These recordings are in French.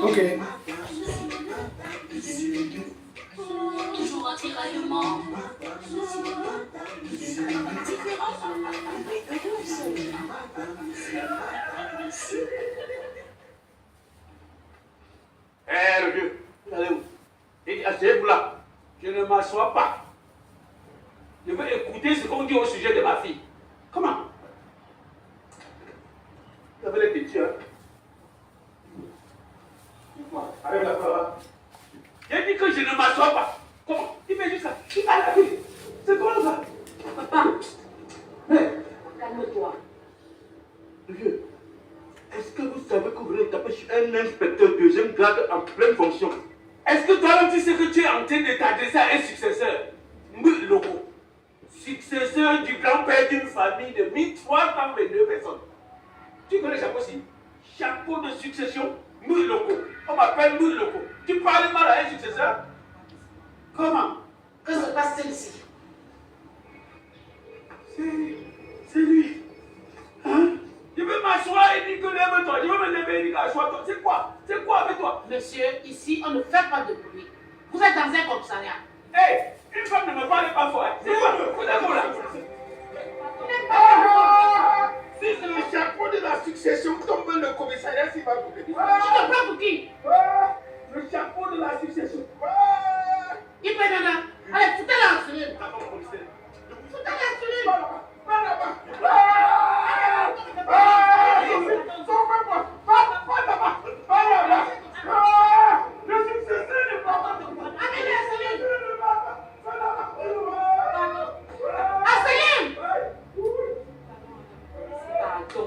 Ok. Toujours un tiraillement. Eh, le vieux, vous allez où? Et asseyez-vous là. Je ne m'assois pas. Je veux écouter ce qu'on dit au sujet de ma fille. Comment? Vous avez les petits, hein? Avec la parole. J'ai dit que je ne m'assois pas. Comment? Il fait juste ça. Il a la vie. C'est comment ça? Papa, Mais, calme-toi. vieux, est-ce que vous savez que vous venez de taper sur un inspecteur deuxième grade en pleine fonction? Est-ce que toi-même tu sais que tu es en train de t'adresser à un successeur? Loco. Successeur du grand-père d'une famille de 1322 personnes. Tu connais chapeau aussi? Chapeau de succession, Loco. On m'appelle Loco. Tu parles mal à un successeur? Comment? Que se passe-t-il ici? C'est lui. Hein? Je veux m'asseoir et dire que lève-toi. Je veux me lever et dire assois-toi. C'est quoi? C'est quoi avec toi? Monsieur, ici, on ne fait pas de bruit. Vous êtes dans un commissariat. Hé, une femme ne me parle pas fort. C'est quoi? Vous êtes où là? Si c'est le chapeau de la succession tombe, le commissariat s'il va brûler. Tu te prends pour qui? Le chapeau de la succession. Il peut nana. Allez, foutez-la en cellule. Foutez-la en cellule. Pardon,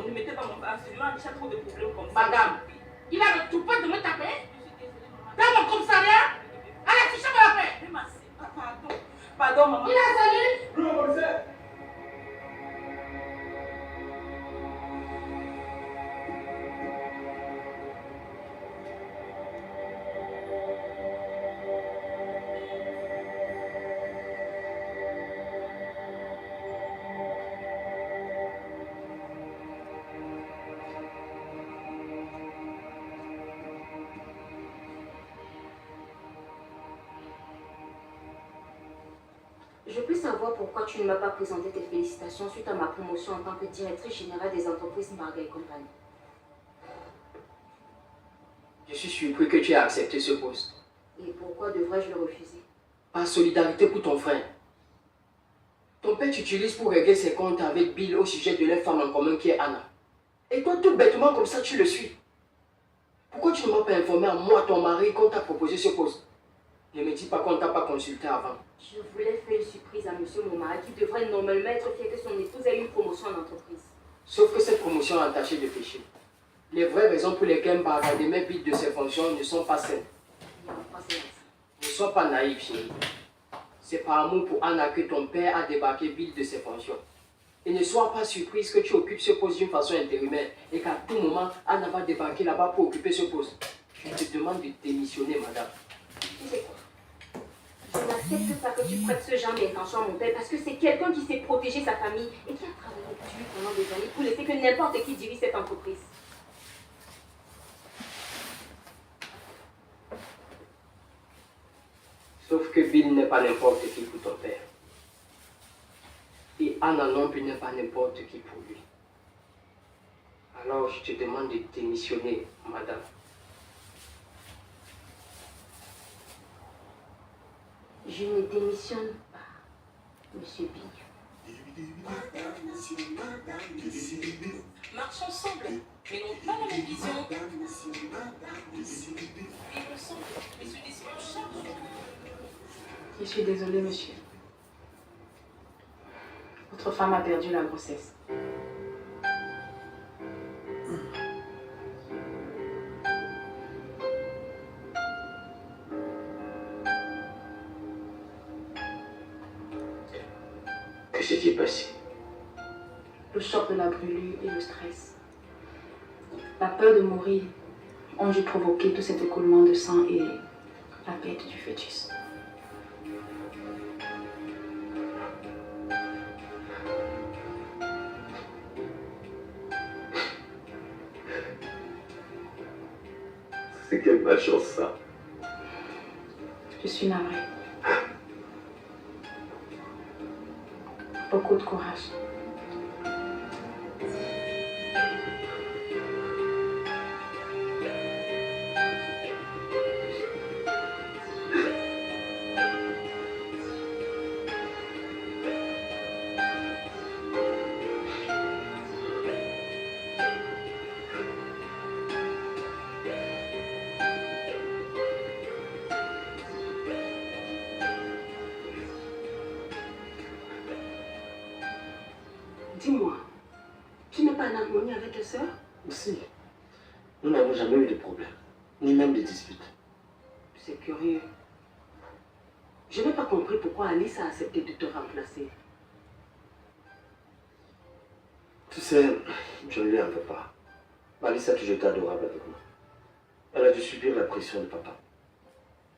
ne mettez pas mon frère en cellule, on a déjà trop de problèmes comme ça. Madame, il a le toupet de me taper dans mon commissariat. Allez, fichez-moi la paix. Pardon, pardon, maman. Il a salué. Je peux savoir pourquoi tu ne m'as pas présenté tes félicitations suite à ma promotion en tant que directrice générale des entreprises Marga et compagnie. Je suis surpris que tu aies accepté ce poste. Et pourquoi devrais-je le refuser? Par solidarité pour ton frère. Ton père t'utilise pour régler ses comptes avec Bill au sujet de leur femme en commun qui est Anna. Et toi, tout bêtement comme ça, tu le suis. Pourquoi tu ne m'as pas informé à moi, ton mari, qu'on t'a proposé ce poste? Ne me dis pas qu'on ne t'a pas consulté avant. Je voulais faire une surprise à monsieur mon mari qui devrait normalement être fier que son épouse ait eu une promotion en entreprise. Sauf que cette promotion est entachée de péché. Les vraies raisons pour lesquelles Bargademé Bill de ses fonctions ne sont pas saines. Ne sois pas naïf, chérie. C'est par amour pour Anna que ton père a débarqué Bill de ses fonctions. Et ne sois pas surprise que tu occupes ce poste d'une façon intérimaire et qu'à tout moment, Anna va débarquer là-bas pour occuper ce poste. Je te demande de démissionner, madame. Tu sais quoi? Je n'accepte pas que tu prêtes ce genre d'intention à mon père parce que c'est quelqu'un qui sait protéger sa famille et qui a travaillé dur pendant des années pour laisser que n'importe qui dirige cette entreprise. Sauf que Bill n'est pas n'importe qui pour ton père. Et Anna non plus n'est pas n'importe qui pour lui. Alors je te demande de démissionner, madame. Je ne démissionne pas, monsieur Bill. Marchons ensemble, mais n'ont pas la même vision. Vivre ensemble, mais se décider en charge. Je suis désolée, monsieur. Votre femme a perdu la grossesse. Que s'est-il passé? Le choc de la brûlure et le stress. La peur de mourir ont dû provoquer tout cet écoulement de sang et la perte du fœtus. C'est quelle malchance ça. Je suis navrée. Beaucoup de courage. Dis-moi, tu n'es pas en harmonie avec tes sœurs? Si. Nous n'avons jamais eu de problème, ni même de disputes. C'est curieux. Je n'ai pas compris pourquoi Alice a accepté de te remplacer. Tu sais, je ne lui en veux pas. Alice a toujours été adorable avec moi. Elle a dû subir la pression de papa.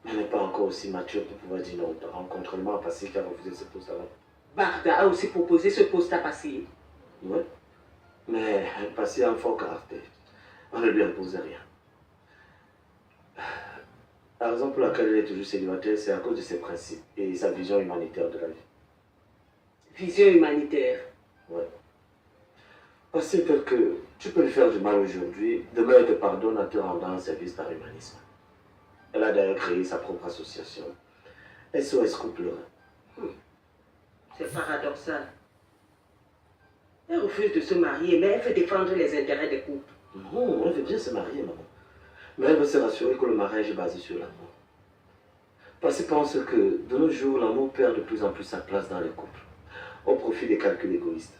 Elle n'est pas encore aussi mature pour pouvoir dire non, contrairement à Passy qui a refusé ce poste avant. Barda a aussi proposé ce poste à Passy. Oui, mais Passy a un fort caractère. On ne lui impose rien. La raison pour laquelle elle est toujours célibataire, c'est à cause de ses principes et sa vision humanitaire de la vie. Vision humanitaire. Ouais. Parce que tu peux lui faire du mal aujourd'hui, demain elle te pardonne en te rendant un service par l'humanisme. Elle a d'ailleurs créé sa propre association, SOS Couple. C'est paradoxal. Elle refuse de se marier, mais elle veut défendre les intérêts des couples. Non, elle veut bien se marier, maman. Mais elle veut se rassurer que le mariage est basé sur l'amour. Parce qu'elle pense que de nos jours, l'amour perd de plus en plus sa place dans les couples, au profit des calculs égoïstes.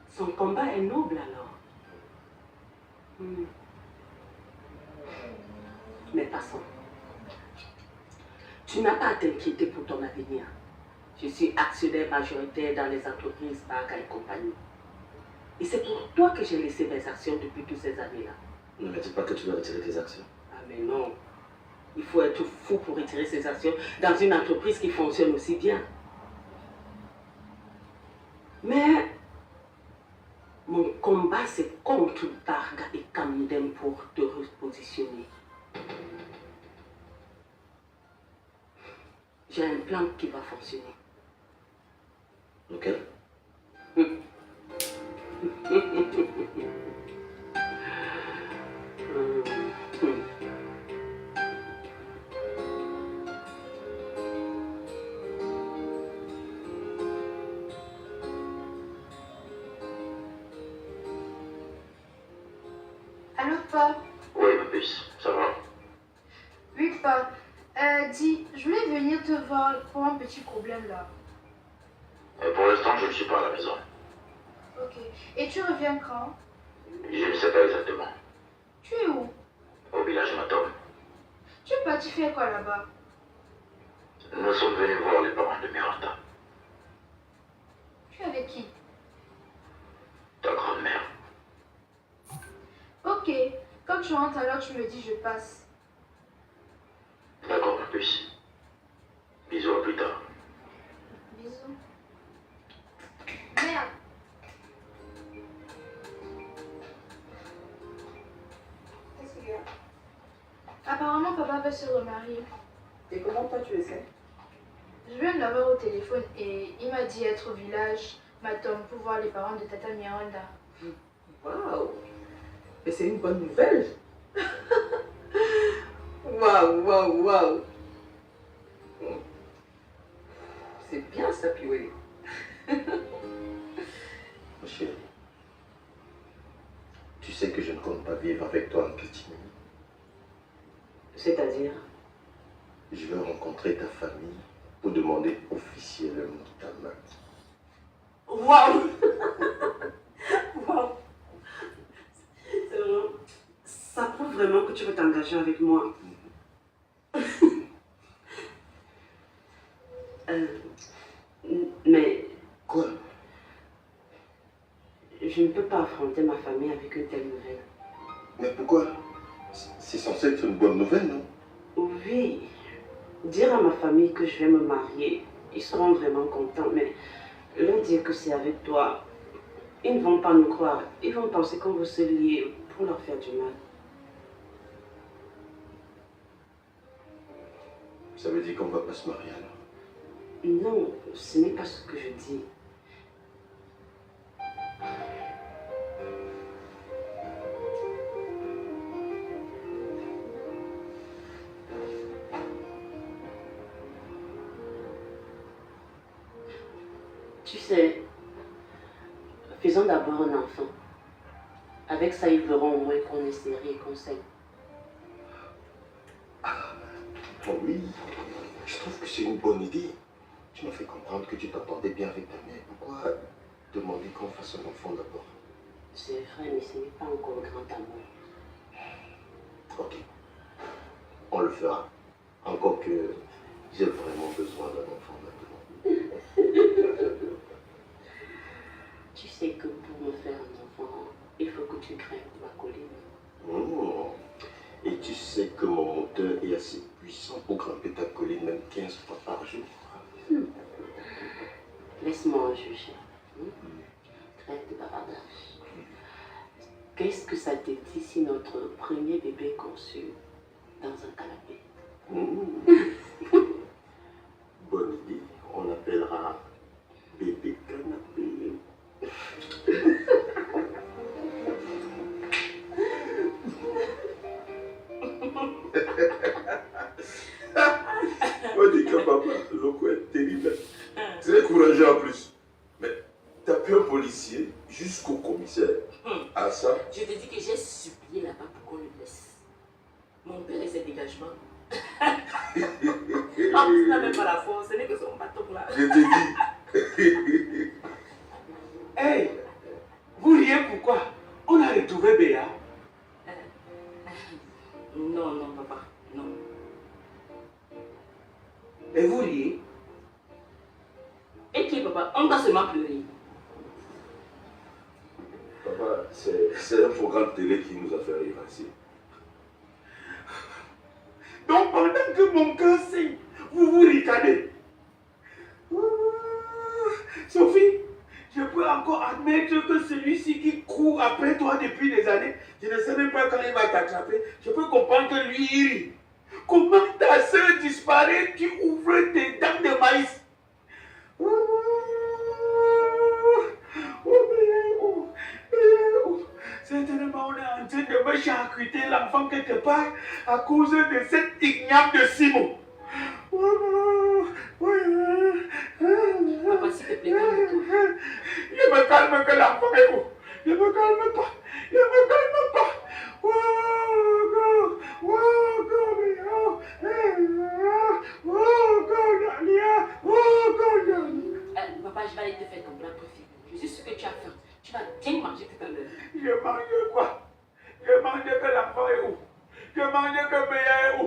Son combat est noble alors. Mais passons. Tu n'as pas à t'inquiéter pour ton avenir. Je suis actionnaire majoritaire dans les entreprises Barga et compagnie. Et c'est pour toi que j'ai laissé mes actions depuis toutes ces années-là. Ne me dis pas que tu dois retirer tes actions. Ah mais non. Il faut être fou pour retirer ses actions dans une entreprise qui fonctionne aussi bien. Mais mon combat, c'est contre Barga et Camden pour te repositionner. J'ai un plan qui va fonctionner. Lequel? Allô, Pa? Oui, ma puce, ça va? Oui, Pa. Dis, je voulais venir te voir pour un petit problème là. Pour l'instant, je ne suis pas à la maison. Ok. Et tu reviens quand? Je ne sais pas exactement. Tu es où? Au village Matom. Tu es parti faire quoi là-bas? Nous sommes venus voir les parents de Miranda. Tu es avec qui? Ta grand-mère. Ok. Quand tu rentres alors, tu me dis je passe. D'accord, ma puce. Bisous, à plus tard. Bisous. Merde. Qu'est-ce qu'il y a? Apparemment, papa veut se remarier. Et comment toi tu le sais? Je viens de l'avoir au téléphone et il m'a dit être au village Matom pour voir les parents de Tata Miranda. Waouh! Mais c'est une bonne nouvelle! Waouh, waouh, waouh! C'est bien ça, Pioué. Ma chérie, tu sais que je ne compte pas vivre avec toi en catimini. C'est-à-dire? Je veux rencontrer ta famille pour demander officiellement ta main. Waouh! Waouh! C'est vraiment... Ça prouve vraiment que tu veux t'engager avec moi. Mais Quoi? je ne peux pas affronter ma famille avec une telle nouvelle. Mais pourquoi? C'est censé être une bonne nouvelle, non? Oui, dire à ma famille que je vais me marier, ils seront vraiment contents, mais leur dire que c'est avec toi, ils ne vont pas nous croire. Ils vont penser qu'on veut se lier pour leur faire du mal. Ça veut dire qu'on ne va pas se marier alors? Non, ce n'est pas ce que je dis. Tu sais, faisons d'abord un enfant. Avec ça, ils verront au moins qu'on est sérieux et qu'on s'aime. Oh oui, je trouve que c'est une bonne idée. Tu m'as fait comprendre que tu t'entendais bien avec ta mère. Pourquoi demander qu'on fasse un enfant d'abord? C'est vrai, mais ce n'est pas encore grand amour. Ok, on le fera. Encore que j'ai vraiment besoin d'un enfant maintenant. Tu sais que pour me faire un enfant, il faut que tu crèves ma colline. Et tu sais que mon moteur est assez puissant pour grimper ta colline même 15 fois par jour. Laisse-moi en juger. Trêve de bavardage. Qu'est-ce que ça te dit si notre premier bébé est conçu dans un canapé? Bonne idée. On l'appellera bébé canapé. On dit que papa, Loco est terrible. Très courageux en plus. Mais t'as pris un policier jusqu'au commissaire. À ça. Je te dis que j'ai supplié là-bas pour qu'on le laisse. Mon père et ses dégagements. En plus, il n'a même pas la force, ce n'est que son bâton là. Je te dis. Hey, vous riez pourquoi? On a retrouvé Béa. Non, non, papa, non. Et vous riez? Et qui, papa? On doit seulement pleurer. Papa, c'est un programme télé qui nous a fait rire ainsi. Donc pendant que mon cœur saigne, vous vous ricanez. Sophie, je peux encore admettre que celui-ci qui court après toi depuis des années, je ne sais même pas quand il va t'attraper, je peux comprendre que lui, il rit. Comment ta soeur disparaît, tu ouvres tes dents de maïs. Certainement, on est en train de me charcuter l'enfant quelque part à cause de cette ignape de Simon. Papa, s'il te plaît, calme-toi. Je me calme que l'enfant est où? Je me calme pas. Je me calme pas. Papa, je vais aller te faire ton plat préféré. Je suis sûre que tu as faim. Tu vas bien manger tout à l'heure. Je mange quoi? Je mange que l'enfant est où? Je mange que Béa est où?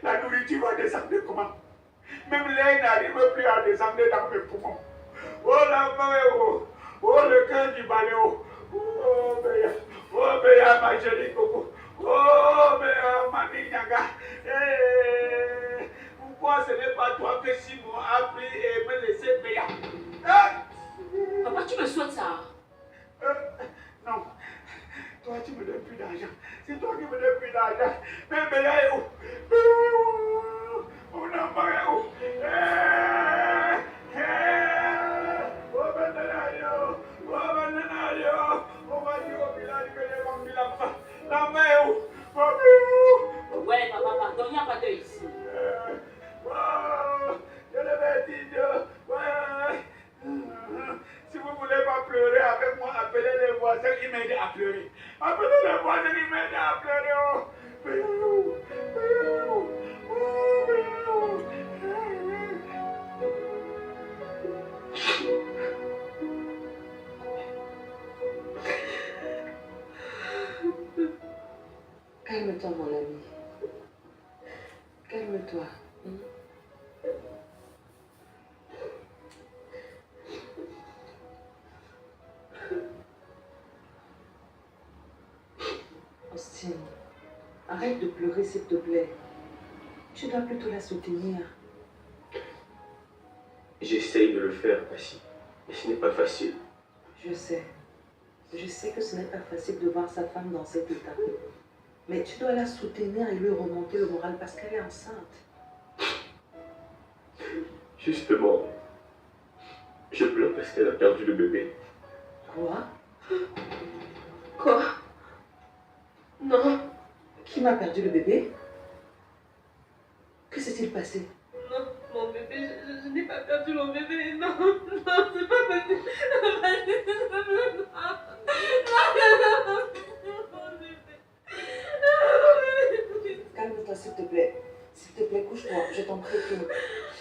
La nourriture va descendre comment? Même l'air n'arrive plus à descendre dans mes poumons. Oh, l'enfant est où? Oh, le cœur du baléo. Oh, Béa. Oh, Béa, ma jolie coco. Oh, Béa, ma ninaga. Eh, pourquoi ce n'est pas toi que Simon a pris et me laissé Béa? Papa, tu me souhaites ça? Non. Toi, tu me donnes plus d'argent. C'est toi qui me donnes plus d'argent. Mais Béa est où? Béa est où? Mon enfant est où? Oh, Bendenario! Oh, Bendenario! On va dire au village que j'ai vendu l'enfant. L'enfant est où? L'enfant est où? Ouais, papa, pardon, il n'y a pas d'œil ici. Oh, je le vais dire. Ouais. Si vous ne voulez pas pleurer avec moi, appelez les voisins qui m'aident à pleurer. Appelez les voisins qui m'aident à pleurer. Oh, Béou, Béou, oh, Béou. Calme-toi, mon ami. Calme-toi. Austin, arrête de pleurer, s'il te plaît. Tu dois plutôt la soutenir. J'essaye de le faire, Passi. Mais ce n'est pas facile. Je sais. Je sais que ce n'est pas facile de voir sa femme dans cet état. Mais tu dois la soutenir et lui remonter le moral parce qu'elle est enceinte. Justement, je pleure parce qu'elle a perdu le bébé. Quoi? Quoi? Non. Qui m'a perdu le bébé? Que s'est-il passé? Non, mon bébé, je n'ai pas perdu mon bébé. Non, non, c'est pas possible. Calme-toi, s'il te plaît. S'il te plaît, couche-toi. Je t'en prie.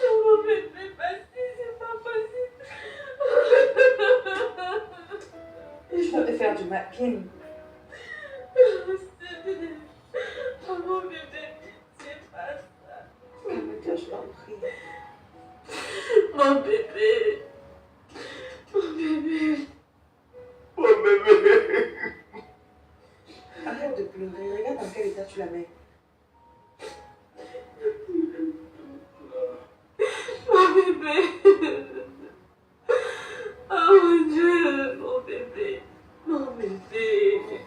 Mon bébé, c'est pas possible. Je vais te faire du mal. Viens. Oh, mon bébé, c'est pas ça. Calme-toi, je t'en prie. Mon bébé. Mon bébé. Mon bébé. Arrête de pleurer. Regarde dans quel état tu la mets. Mon bébé. Oh mon Dieu, mon bébé. Mon bébé.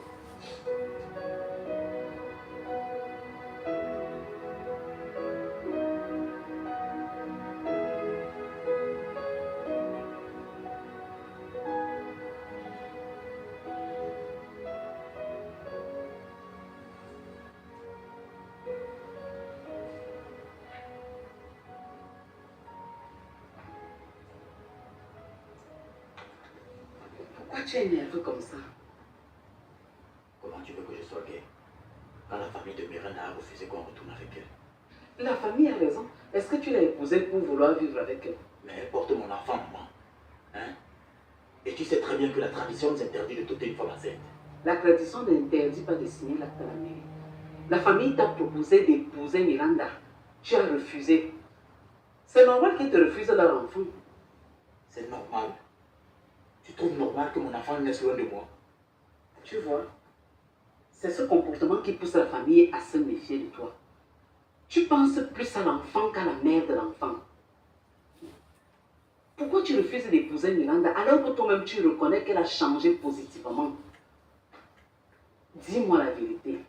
Pourquoi tu es nerveux comme ça? Comment tu veux que je sois gay quand la famille de Miranda a refusé qu'on retourne avec elle? La famille a raison. Est-ce que tu l'as épousée pour vouloir vivre avec elle? Mais elle porte mon enfant, maman. Hein? Et tu sais très bien que la tradition nous interdit de doter une femme enceinte. La tradition n'interdit pas de signer l'acte à la mairie. La famille t'a proposé d'épouser Miranda. Tu as refusé. C'est normal qu'ils te refusent leur enfant. C'est normal. Tu trouves normal que mon enfant naisse loin de moi? Tu vois, c'est ce comportement qui pousse la famille à se méfier de toi. Tu penses plus à l'enfant qu'à la mère de l'enfant. Pourquoi tu refuses d'épouser Miranda alors que toi-même tu reconnais qu'elle a changé positivement? Dis-moi la vérité.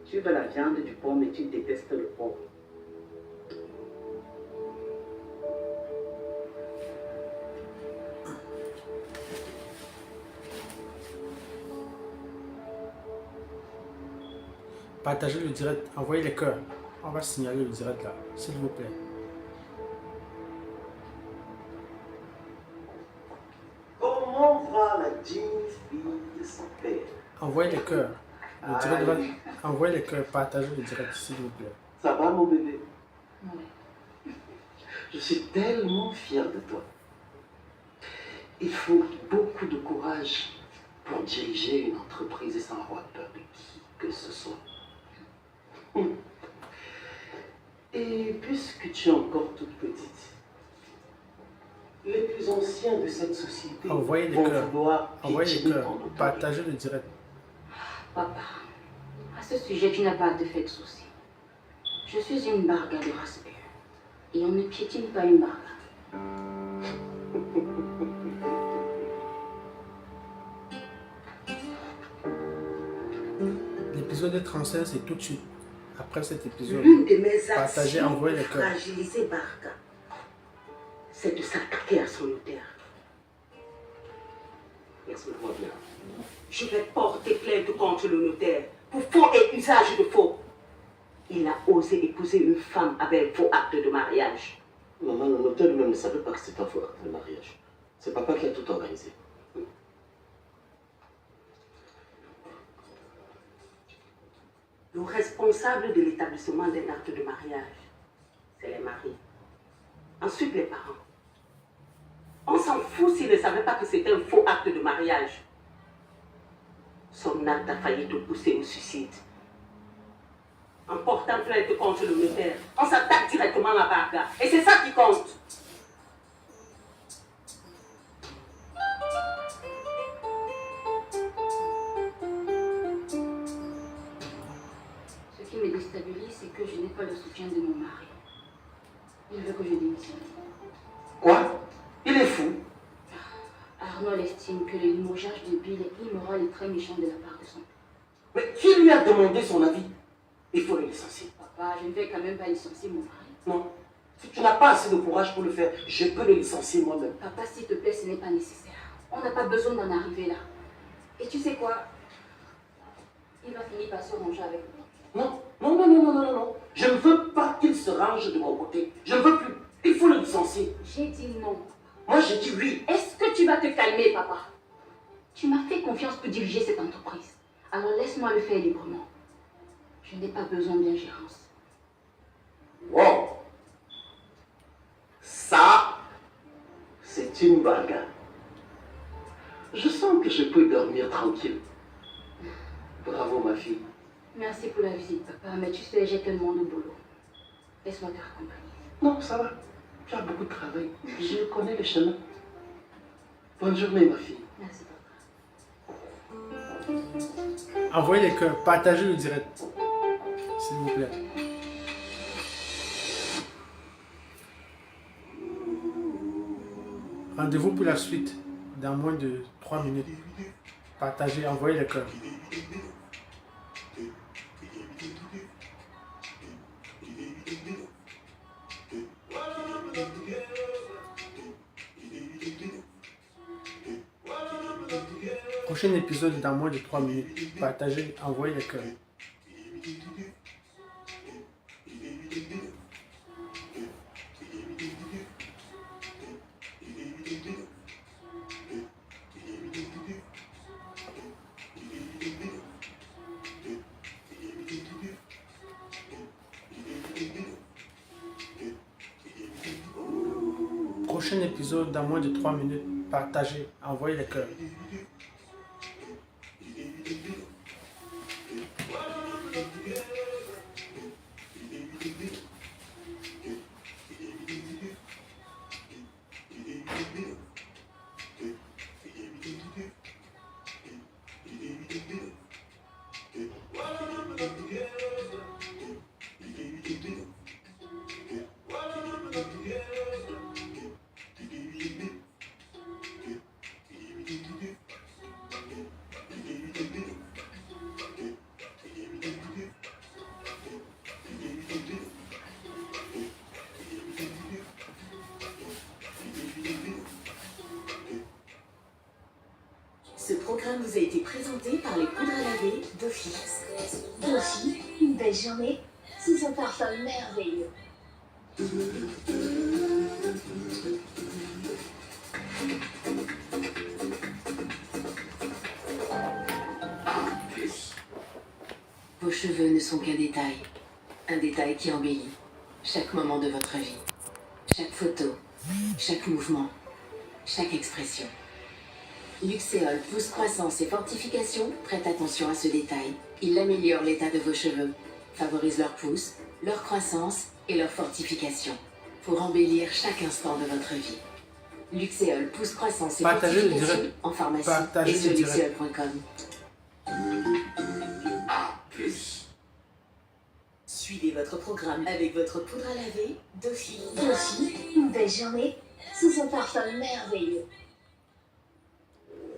Tu veux la viande du porc, mais tu détestes le porc. Partagez le direct, envoyez les cœurs. On va signaler le direct là, s'il vous plaît. Comment va la digne fille de son père? Envoyez les cœurs. Le direct va... Envoyez les cœurs, partagez le direct, s'il vous plaît. Ça va, mon bébé? Je suis tellement fière de toi. Il faut beaucoup de courage pour diriger une entreprise sans avoir peur de qui que ce soit. Et puisque tu es encore toute petite, les plus anciens de cette société Envoyez les vont cœurs. vouloir Envoyez les piétiner cœurs. ton autorité. Partagez le direct. Papa, à ce sujet, tu n'as pas à te faire de soucis. Je suis une barga de respect. Et on ne piétine pas une barga. L'épisode 35, c'est tout de suite. Après cet épisode, L'une de mes partagez, actions envoyez pour les cœurs. fragiliser Barca, c'est de s'attaquer à son notaire. Laisse-moi bien. Je vais porter plainte contre le notaire pour faux et usage de faux. Il a osé épouser une femme avec un faux acte de mariage. Maman, le notaire lui-même ne savait pas que c'était un faux acte de mariage. C'est papa qui a tout organisé. Le responsable de l'établissement d'un acte de mariage, c'est les maris. Ensuite, les parents. On s'en fout s'il ne savait pas que c'était un faux acte de mariage. Son acte a failli te pousser au suicide. En portant plainte contre le notaire, on s'attaque directement à Barga. Et c'est ça qui compte. pas le soutien de mon mari. Il veut que je démissionne. Quoi? Il est fou. Arnold estime que le limogeage de Bill est immoral et très méchant de la part de son père. Mais qui lui a demandé son avis? Il faut le licencier. Papa, je ne vais quand même pas licencier mon mari. Non. Si tu n'as pas assez de courage pour le faire, je peux le licencier moi-même. Papa, s'il te plaît, ce n'est pas nécessaire. On n'a pas besoin d'en arriver là. Et tu sais quoi? Il va finir par se ranger avec moi. Non, non, non, non, non, non, non. Je ne veux pas qu'il se range de mon côté. Je ne veux plus. Il faut le licencier. J'ai dit non. Moi, j'ai dit oui. Est-ce que tu vas te calmer, papa? Tu m'as fait confiance pour diriger cette entreprise. Alors laisse-moi le faire librement. Je n'ai pas besoin d'ingérence. Wow. Ça, c'est une bagarre. Je sens que je peux dormir tranquille. Bravo, ma fille. Merci pour la visite, papa, mais tu sais, j'ai tellement de boulot. Laisse-moi te raccompagner. Non, ça va. Tu as beaucoup de travail. Je connais le chemin. Bonne journée, ma fille. Merci, papa. Envoyez les cœurs, partagez le direct. S'il vous plaît. Rendez-vous pour la suite dans moins de 3 minutes. Partagez, envoyez les cœurs. Prochain épisode dans moins de 3 minutes. Partagez, envoyez les cœurs. Prochain épisode dans moins de 3 minutes. Partagez, envoyez les cœurs. Ce programme vous a été présenté par les poudres à laver Dofi. Dofi, une belle journée sous un parfum merveilleux. Vos cheveux ne sont qu'un détail. Un détail qui embellit chaque moment de votre vie. Chaque photo, chaque mouvement, chaque expression. Luxéol pousse croissance et fortification prête attention à ce détail. Il améliore l'état de vos cheveux, favorise leur pousse, leur croissance et leur fortification pour embellir chaque instant de votre vie. Luxéol pousse croissance et fortification en pharmacie et sur luxéol.com. Suivez votre programme avec votre poudre à laver Dofi. Dofi, une belle journée sous un parfum merveilleux.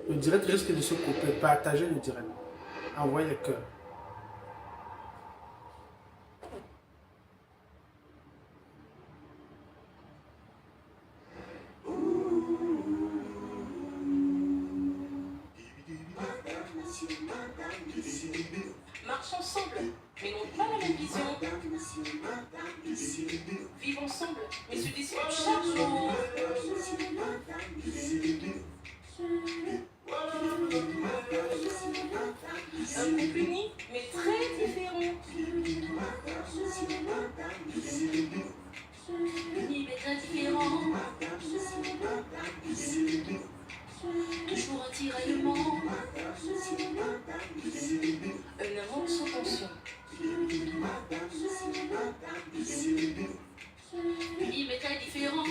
Le direct risque de se couper. Partagez le direct. Envoyez le cœur. Marche ensemble, mais n'ont pas la même vision. Vivent ensemble, mais se décident chaque jour. Un couple uni, mais très différent. Uni, mais très différent. Toujours un tiraillement. Un amour sans tension. Uni, mais très différent.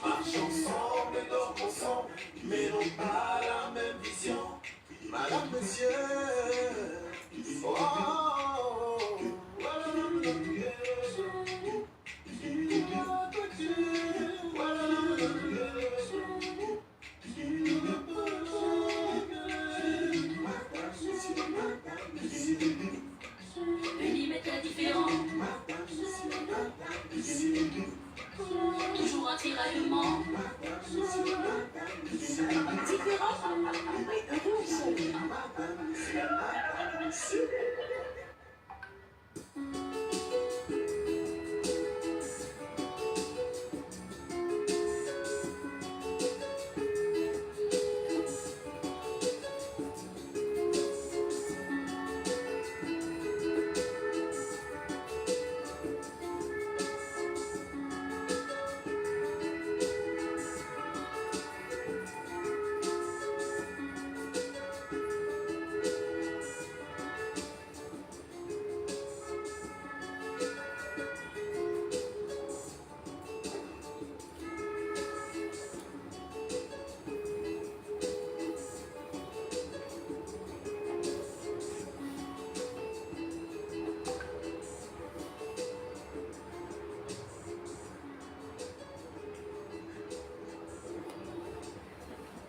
Marche ensemble et dort ensemble, mais n'ont pas la même vision. Madame, monsieur, Millimètre différent. Toujours un tiraillement. Différent. Mais eux sont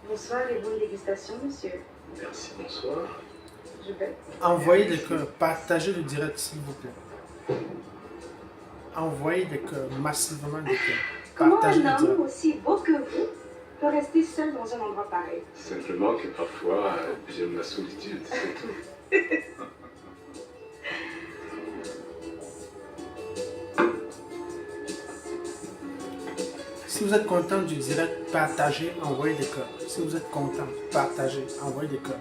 Bonsoir et bonne dégustation, monsieur. Merci, bonsoir. Je vais. Envoyez des cœurs, partagez le direct s'il vous plaît. Envoyez des cœurs, massivement des cœurs. Comment Partagez un le direct. homme aussi beau que vous peut rester seul dans un endroit pareil? Simplement que parfois, j'aime la solitude, c'est tout. Si vous êtes content du direct, partagez, envoyez des cœurs. Si vous êtes content, partagez, envoyez des cœurs.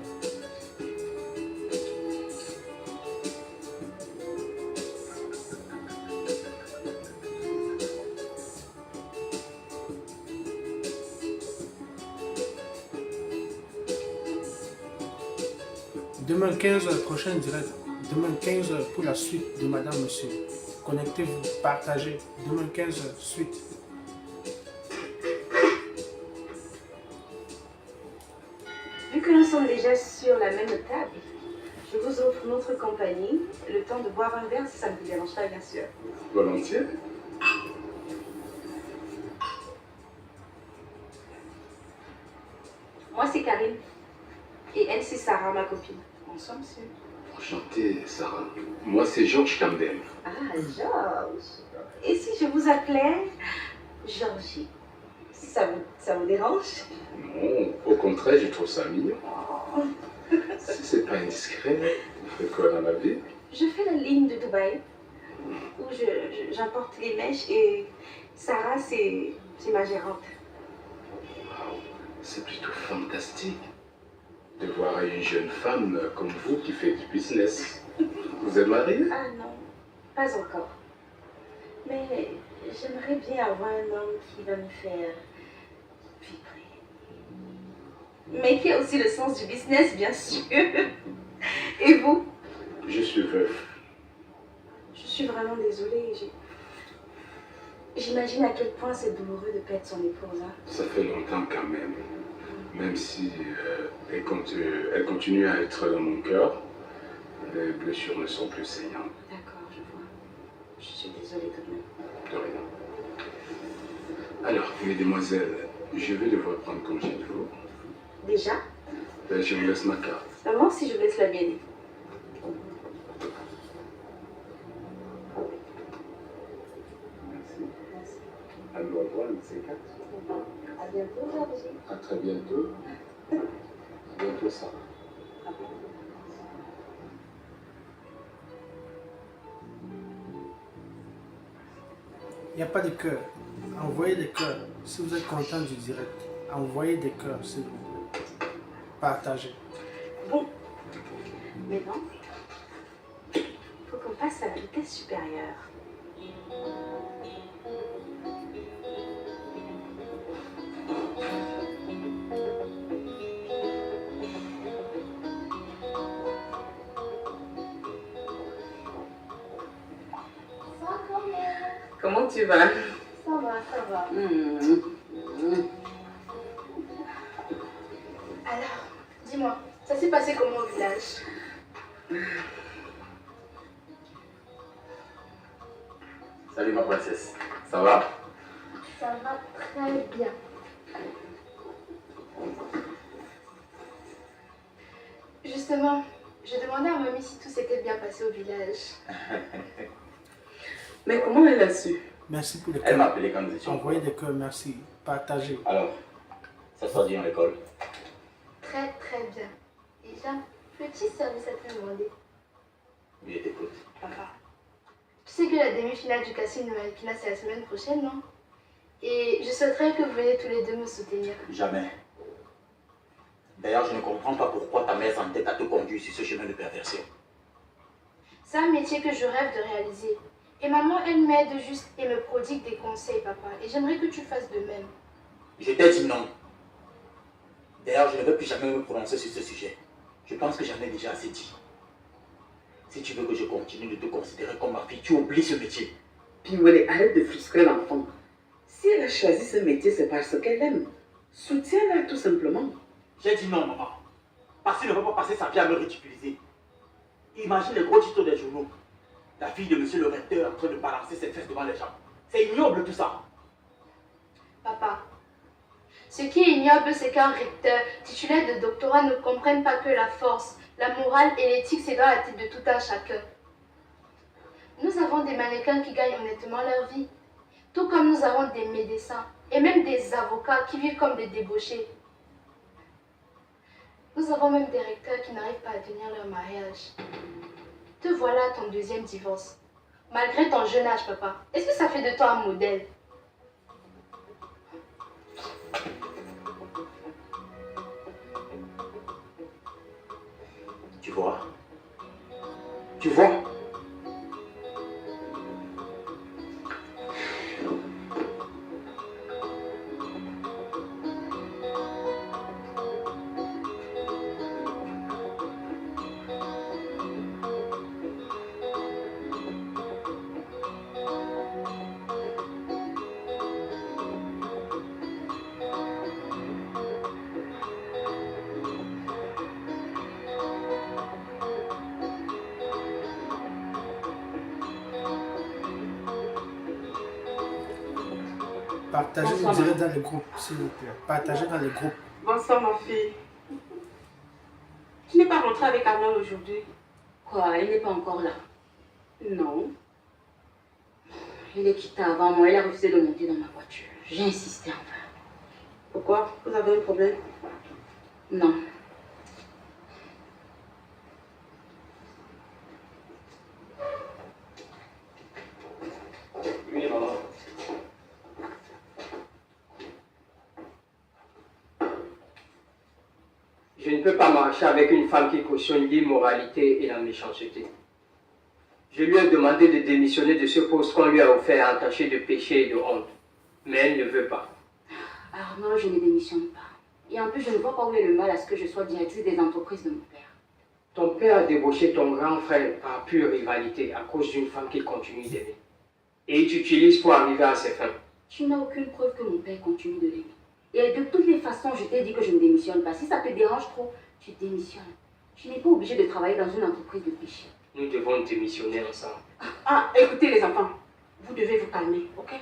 Demain 15h, prochain direct. Demain 15h pour la suite de Madame Monsieur. Connectez-vous, partagez. Demain 15h, suite. Vu que nous sommes déjà sur la même table, je vous offre notre compagnie, le temps de boire un verre si ça ne vous dérange pas, bien sûr. Volontiers. Moi, c'est Karine. Et elle, c'est Sarah, ma copine. Bonsoir, monsieur. Enchanté, Sarah. Moi, c'est Georges Camden. Ah, Georges. Et si je vous appelais Georgie? Ça vous dérange? Non, au contraire, je trouve ça mignon. Si c'est pas indiscret, vous faites quoi dans la vie? Je fais la ligne de Dubaï, où j'importe les mèches et Sarah, c'est ma gérante. Wow, c'est plutôt fantastique de voir une jeune femme comme vous qui fait du business. Vous êtes mariée? Ah non, pas encore. Mais j'aimerais bien avoir un homme qui va me faire vibrer. Mais qui a aussi le sens du business, bien sûr. Et vous? Je suis veuf. Je suis vraiment désolée. J'imagine à quel point c'est douloureux de perdre son épouse. Hein. Ça fait longtemps quand même. Même si elle continue à être dans mon cœur, les blessures ne sont plus saignantes. D'accord, je vois. Je suis désolée tout de même. De rien. Alors, mesdemoiselles, je vais devoir prendre congé de vous. Déjà? Je vous laisse ma carte. Maman, si je vous laisse la mienne. Merci. À nous revoir, ces quatre. À bientôt, Georgie. À très bientôt. À bientôt, Sarah. Il n'y a pas de cœur. Envoyez des cœurs. Si vous êtes content du direct, envoyez des cœurs, s'il vous plaît. Partagez. Bon. Maintenant, il faut qu'on passe à la vitesse supérieure. Comment tu vas? Ça va, ça va. Alors, dis-moi, ça s'est passé comment au village? Salut ma princesse. Ça va? Ça va très bien. Justement, je demandais à mamie si tout s'était bien passé au village. Mais comment elle a su? Merci pour les Elle m'a appelé quand nous étions. Envoyez des cœurs, merci. Partagez. Alors, ça se passe bien à l'école? Très très bien. Et j'ai un petit service à te demander. Oui, t'écoute. Papa. Tu sais que la demi-finale du casting de Malkina c'est la semaine prochaine, non? Et je souhaiterais que vous veniez tous les deux me soutenir. Jamais. D'ailleurs, je ne comprends pas pourquoi ta mère s'entête à te conduire sur ce chemin de perversion. C'est un métier que je rêve de réaliser. Et maman, elle m'aide juste et me prodigue des conseils, papa. Et j'aimerais que tu fasses de même. Je t'ai dit non. D'ailleurs, je ne veux plus jamais me prononcer sur ce sujet. Je pense que j'en ai déjà assez dit. Si tu veux que je continue de te considérer comme ma fille, tu oublies ce métier. Piwele, arrête de frustrer l'enfant. Si elle a choisi ce métier, c'est parce qu'elle aime. Soutiens-la tout simplement. J'ai dit non, maman. Parce qu'il ne va pas passer sa vie à me ridiculiser. Imagine les gros titres des journaux. La fille de monsieur le recteur en train de balancer ses fesses devant les gens. C'est ignoble tout ça. Papa, ce qui est ignoble, c'est qu'un recteur titulaire de doctorat ne comprenne pas que la force, la morale et l'éthique, c'est dans la tête de tout un chacun. Nous avons des mannequins qui gagnent honnêtement leur vie. Tout comme nous avons des médecins et même des avocats qui vivent comme des débauchés. Nous avons même des recteurs qui n'arrivent pas à tenir leur mariage. Te voilà à ton deuxième divorce. Malgré ton jeune âge, papa. Est-ce que ça fait de toi un modèle? Tu vois? Tu vois? Partagez le direct dans les groupes, s'il vous plaît. Partagez dans les groupes. Bonsoir ma fille. Tu n'es pas rentrée avec Arnold aujourd'hui? Quoi, elle n'est pas encore là? Non. Elle est quittée avant moi, elle a refusé de monter dans ma voiture. J'ai insisté en vain. Pourquoi? Vous avez un problème? Non. Oui, maman. Je ne peux pas marcher avec une femme qui cautionne l'immoralité et la méchanceté. Je lui ai demandé de démissionner de ce poste qu'on lui a offert entaché de péché et de honte. Mais elle ne veut pas. Arnaud, je ne démissionne pas. Et en plus, je ne vois pas où est le mal à ce que je sois directrice des entreprises de mon père. Ton père a débauché ton grand frère par pure rivalité à cause d'une femme qu'il continue d'aimer. Et il t'utilise pour arriver à ses fins. Tu n'as aucune preuve que mon père continue de l'aimer. Et de toutes les façons, je t'ai dit que je ne démissionne pas. Si ça te dérange trop, tu démissionnes. Tu n'es pas obligé de travailler dans une entreprise de péché. Nous devons démissionner ensemble. Ah, écoutez les enfants. Vous devez vous calmer, ok?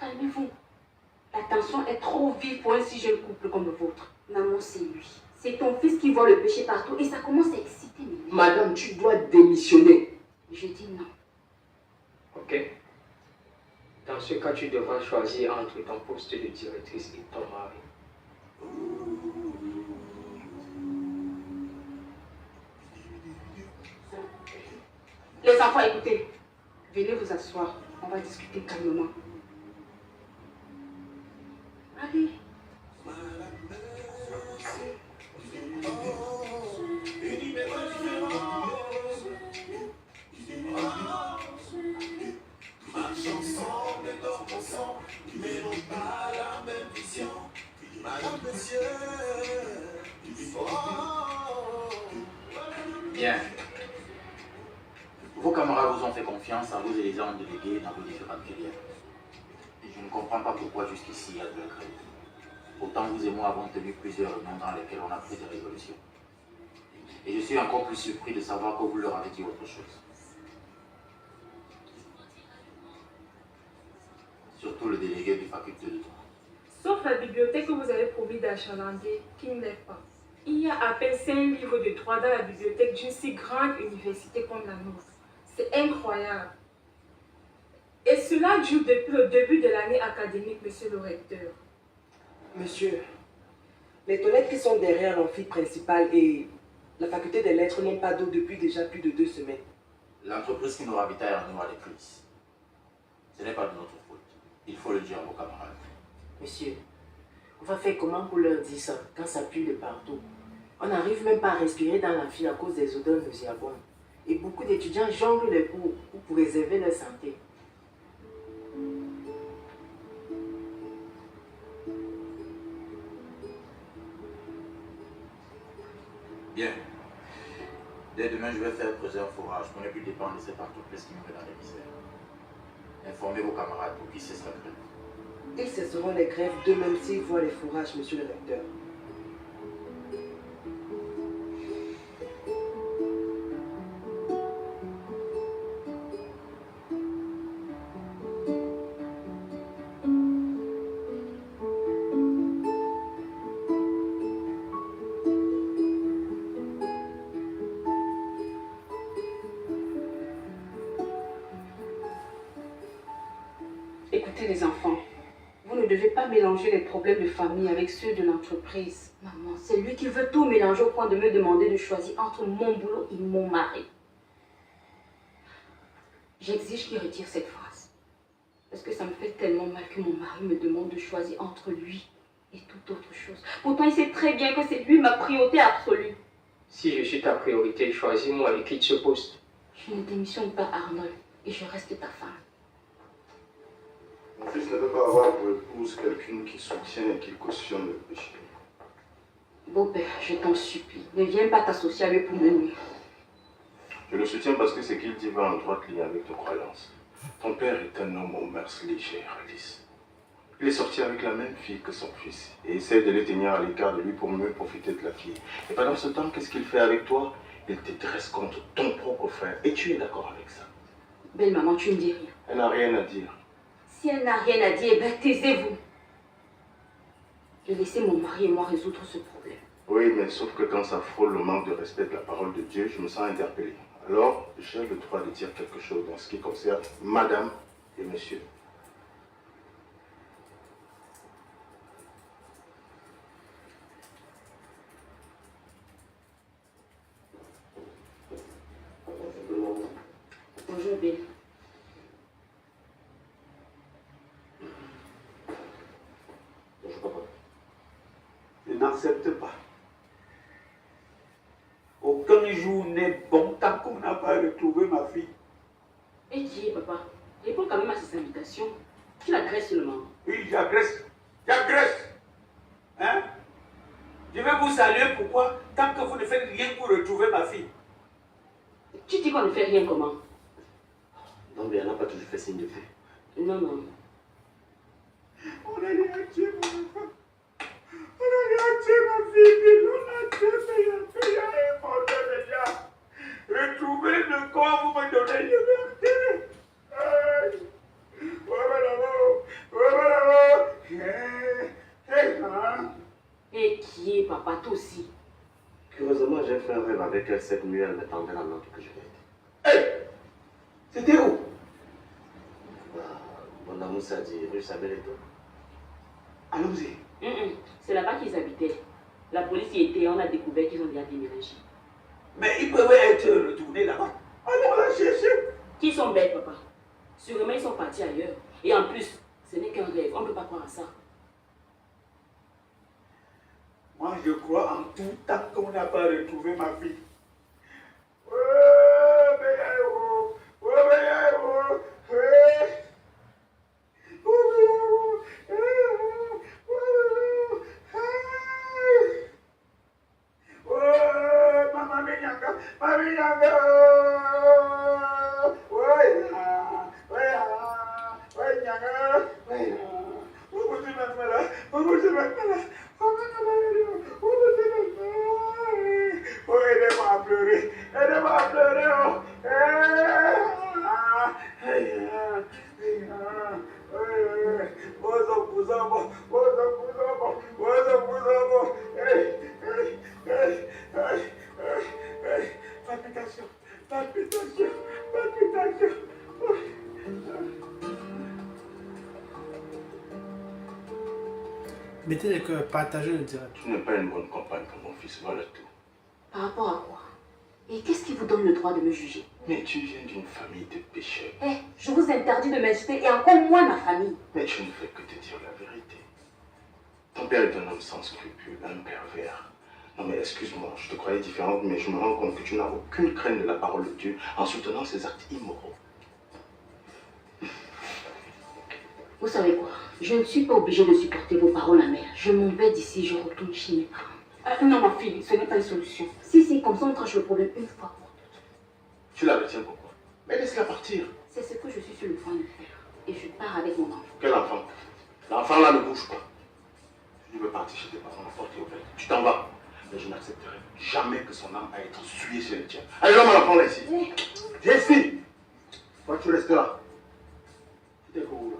Calmez-vous. La tension est trop vive pour un si jeune couple comme le vôtre. Maman, c'est lui. C'est ton fils qui voit le péché partout et ça commence à exciter mes nerfs. Madame, tu dois démissionner. Je dis non. Ok? Dans ce cas, tu devras choisir entre ton poste de directrice et ton mari. Les enfants, écoutez. Venez vous asseoir. On va discuter calmement. Allez. Marche ensemble et dort ensemble, mais n'ont pas la même vision. Madame, monsieur. Bien. Vos camarades vous ont fait confiance à vous et les ont délégués dans vos différentes filières. Et je ne comprends pas pourquoi jusqu'ici il y a de la grève. Pourtant, vous et moi avons tenu plusieurs réunions dans lesquelles on a pris des résolutions. Et je suis encore plus surpris de savoir que vous leur avez dit autre chose. Surtout le délégué du faculté de droit. Sauf la bibliothèque que vous avez promis d'achalander, qui ne lève pas. Il y a à peine 5 livres de droit dans la bibliothèque d'une si grande université comme la nôtre. C'est incroyable. Et cela dure depuis le début de l'année académique, monsieur le recteur. Monsieur, les toilettes qui sont derrière l'amphi principal et la faculté des lettres n'ont pas d'eau depuis déjà plus de 2 semaines. L'entreprise qui nous ravitaille en eau à l'écluse. Ce n'est pas de notre faute. Il faut le dire à vos camarades. Monsieur, on va faire comment pour leur dire ça quand ça pue de partout? On n'arrive même pas à respirer dans l'amphi à cause des odeurs nauséabondes. Et beaucoup d'étudiants jonglent les cours pour préserver leur santé. Bien. Dès demain, je vais faire creuser un forage pour ne plus dépendre de cette entreprise qui nous met dans les misères. Informez vos camarades pour qu'ils cessent la grève. Ils cesseront les grèves d'eux-mêmes s'ils voient les fourrages, monsieur le recteur. Écoutez les enfants, vous ne devez pas mélanger les problèmes de famille avec ceux de l'entreprise. Maman, c'est lui qui veut tout mélanger au point de me demander de choisir entre mon boulot et mon mari. J'exige qu'il retire cette phrase. Parce que ça me fait tellement mal que mon mari me demande de choisir entre lui et toute autre chose. Pourtant, il sait très bien que c'est lui ma priorité absolue. Si je suis ta priorité, choisis-moi et quitte ce poste. Je ne démissionne pas, Arnold, et je reste ta femme. Mon fils ne peut pas avoir pour épouse quelqu'une qui soutient et qui cautionne le péché. Beau-père, je t'en supplie, ne viens pas t'associer avec pour me nuire. Je le soutiens parce que ce qu'il dit va en droite ligne avec tes croyances. Ton père est un homme aux mœurs légères, Alice. Il est sorti avec la même fille que son fils et essaie de les tenir à l'écart de lui pour mieux profiter de la fille. Et pendant ce temps, qu'est-ce qu'il fait avec toi? Il te dresse contre ton propre frère. Et tu es d'accord avec ça? Belle maman, tu ne dis rien. Elle n'a rien à dire. Si elle n'a rien à dire, eh bien taisez-vous. Je vais laisser mon mari et moi résoudre ce problème. Oui, mais sauf que quand ça frôle le manque de respect de la parole de Dieu, je me sens interpellé. Alors, j'ai le droit de dire quelque chose dans ce qui concerne madame et monsieur. Bonjour, Bill. Bonjour, papa. Je n'accepte pas. Aucun jour n'est bon tant qu'on n'a pas retrouvé ma fille. Et qui est, papa? Réponds quand même à ces invitations. Tu l'agresses seulement. Oui, j'agresse. J'agresse. Hein? Je vais vous saluer pourquoi tant que vous ne faites rien pour retrouver ma fille. Tu dis qu'on ne fait rien comment? Non, mais elle n'a pas toujours fait signe de paix. Non, non. On a dit à Dieu, mon enfant. On a dit à Dieu, ma fille. On a Dieu, et mon Dieu, déjà. Retrouvez le corps, vous me donnez, je vais enterrer. Et qui est, papa, toi aussi? Curieusement, j'ai fait un rêve avec elle cette nuit, elle me tendait la note que je vais être. Hey! C'était où? Mon amour, ça dit rue Sabel et tout. Allons-y. C'est là-bas qu'ils habitaient. La police y était, on a découvert qu'ils ont déjà déménagé. Mais ils peuvent être retournés là-bas. Allons la chercher. Qui sont bêtes, papa? Sûrement, ils sont partis ailleurs. Et en plus, ce n'est qu'un rêve, on ne peut pas croire à ça. Moi, je crois en tout tant qu'on n'a pas retrouvé ma fille. Mettez le cœur, partagez le direct. Tu n'es pas une bonne compagne pour mon fils, voilà tout. Par rapport à quoi? Et qu'est-ce qui vous donne le droit de me juger? Mais tu viens d'une famille de pécheurs. Eh, je vous interdis de m'insulter et encore moins ma famille. Mais je ne fais que te dire la vérité. Ton père est un homme sans scrupules, un pervers. Non mais excuse-moi, je te croyais différente, mais je me rends compte que tu n'as aucune crainte de la parole de Dieu en soutenant ces actes immoraux. Vous savez quoi? Je ne suis pas obligée de supporter vos paroles amères. Je m'en vais d'ici, je retourne chez mes parents. Non, ma fille, ce n'est pas une solution. Si, comme ça on tranche le problème une fois pour toutes. Tu la retiens pourquoi? Mais laisse-la partir. C'est ce que je suis sur le point de faire. Et je pars avec mon enfant. Quel enfant? L'enfant là ne bouge pas. Tu veux partir chez tes parents, la porte est ouverte. Tu t'en vas. Mais je n'accepterai jamais que son âme aille être souillée chez le tien. Allez, l'homme à l'enfant là ici. Viens ici. Toi, tu restes là. Tu t'es où là?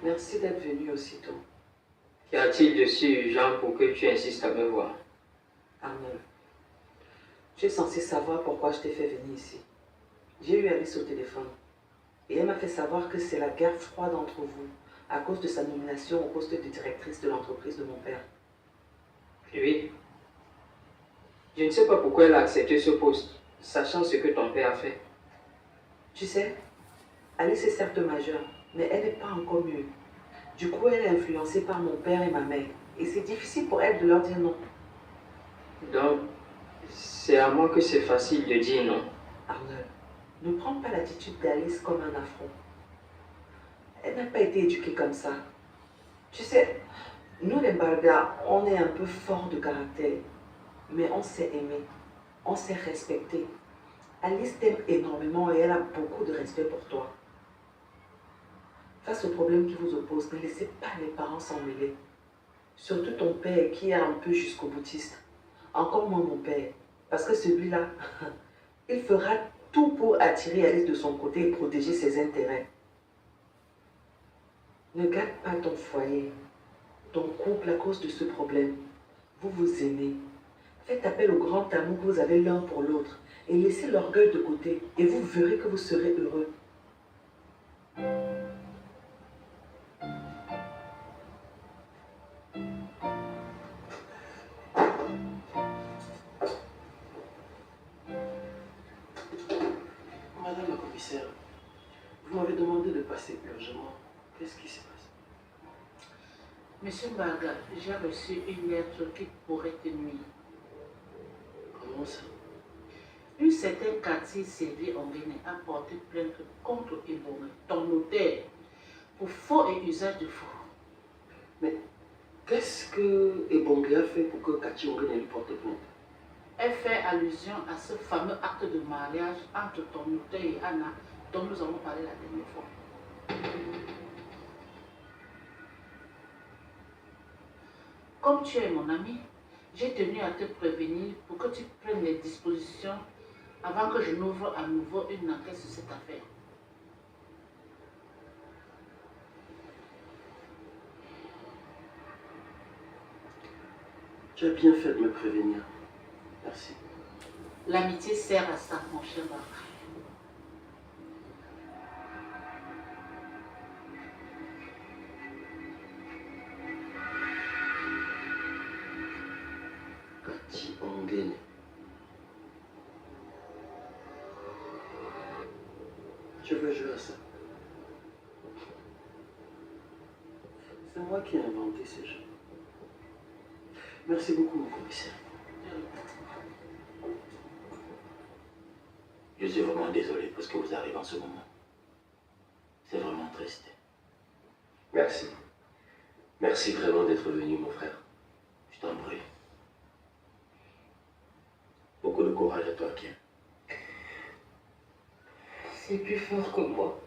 Merci d'être venu aussitôt. Qu'y a-t-il de si urgent pour que tu insistes à me voir? Arnold, tu es censé savoir pourquoi je t'ai fait venir ici. J'ai eu Alice au téléphone et elle m'a fait savoir que c'est la guerre froide entre vous à cause de sa nomination au poste de directrice de l'entreprise de mon père. Oui. Je ne sais pas pourquoi elle a accepté ce poste, sachant ce que ton père a fait. Tu sais, Alice est certes majeure, mais elle n'est pas encore mûre. Du coup, elle est influencée par mon père et ma mère. Et c'est difficile pour elle de leur dire non. Donc, c'est à moi que c'est facile de dire non. Arnold, ne prends pas l'attitude d'Alice comme un affront. Elle n'a pas été éduquée comme ça. Tu sais, nous les Balgas, on est un peu forts de caractère. Mais on s'est aimé, on s'est respecté. Alice t'aime énormément et elle a beaucoup de respect pour toi. Face aux problèmes qui vous opposent, ne laissez pas les parents s'en mêler. Surtout ton père qui est un peu jusqu'au boutiste. Encore moins mon père. Parce que celui-là, il fera tout pour attirer Alice de son côté et protéger ses intérêts. Ne gâte pas ton foyer, ton couple à cause de ce problème. Vous vous aimez. Faites appel au grand amour que vous avez l'un pour l'autre et laissez l'orgueil de côté et vous verrez que vous serez heureux. Madame la commissaire, vous m'avez demandé de passer urgemment. Qu'est-ce qui se passe? Monsieur Mbaga, j'ai reçu une lettre qui pourrait te nuire. Comment ça? Une certaine Cathy Sylvie Ongene a porté plainte contre Ebonga, ton notaire, pour faux et usage de faux. Mais qu'est-ce que Ebonga a fait pour que Cathy Ongene lui porte plainte? Elle fait allusion à ce fameux acte de mariage entre ton notaire et Anna dont nous avons parlé la dernière fois. Comme tu es mon ami, j'ai tenu à te prévenir pour que tu prennes les dispositions avant que je n'ouvre à nouveau une enquête sur cette affaire. Tu as bien fait de me prévenir. Merci. L'amitié sert à ça, mon cher Barbara. Cathy Ongene. Tu veux jouer à ça? C'est moi qui ai inventé ces jeux. Merci beaucoup, mon commissaire. Je suis vraiment désolé pour ce que vous arrive en ce moment. C'est vraiment triste. Merci. Merci vraiment d'être venu, mon frère. Je t'en prie. Beaucoup de courage à toi, Kien. C'est plus fort que moi.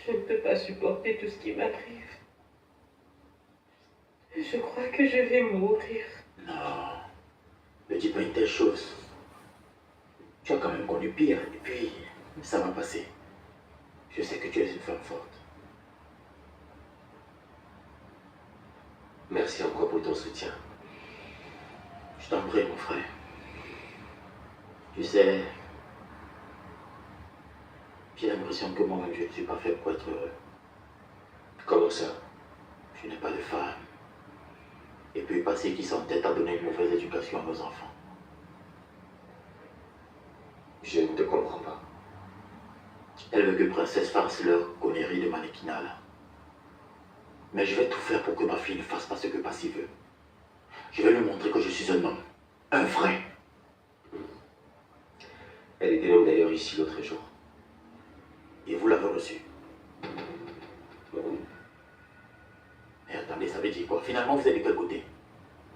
Je ne peux pas supporter tout ce qui m'arrive. Je crois que je vais mourir. Non, ne dis pas une telle chose. Tu as quand même connu pire, et puis ça va passer. Je sais que tu es une femme forte. Merci encore pour ton soutien. Je t'en prie, mon frère. Tu sais, j'ai l'impression que moi-même je ne suis pas fait pour être heureux. Comment ça? Je n'ai pas de femme. Et puis passer qui s'entête à donner une mauvaise éducation à nos enfants. Je ne te comprends pas. Elle veut que Princesse fasse leur connerie de mannequinat là. Mais je vais tout faire pour que ma fille ne fasse pas ce que Passy veut. Je vais lui montrer que je suis un homme. Un vrai. Elle était même d'ailleurs ici l'autre jour. Et vous l'avez reçue. Mais attendez, ça veut dire quoi? Finalement, vous êtes de quel côté?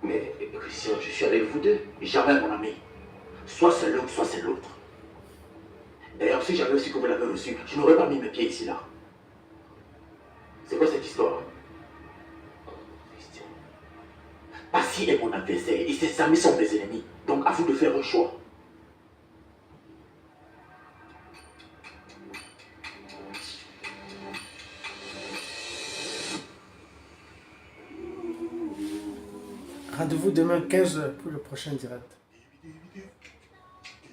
Mais Christian, je suis avec vous deux. Jamais, mon ami. Soit c'est l'un, soit c'est l'autre. D'ailleurs, si j'avais aussi que vous l'avez reçu, je n'aurais pas mis mes pieds ici, là. C'est quoi cette histoire? Christian. Passy est mon adversaire et ses amis sont mes ennemis. Donc à vous de faire un choix. Rendez-vous demain 15h pour le prochain direct.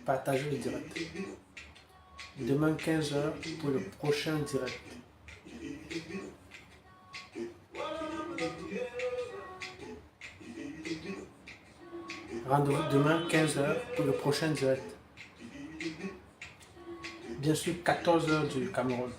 Partagez le direct. Demain 15h pour le prochain direct. Rendez-vous demain 15h pour le prochain direct. Bien sûr 14h du Cameroun.